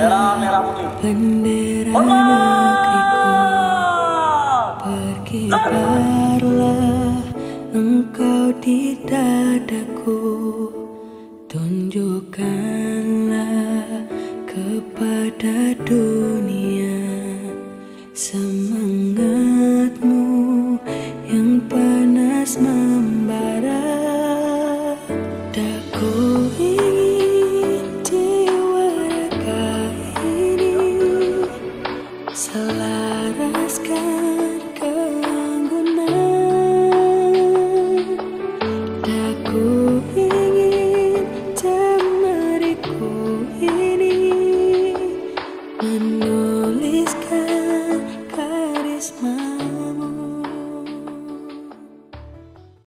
Bendera merah putih. Bendera negeriku, berkibarlah engkau di dadaku. Tunjukkanlah kepada dunia semangatmu yang panas membara.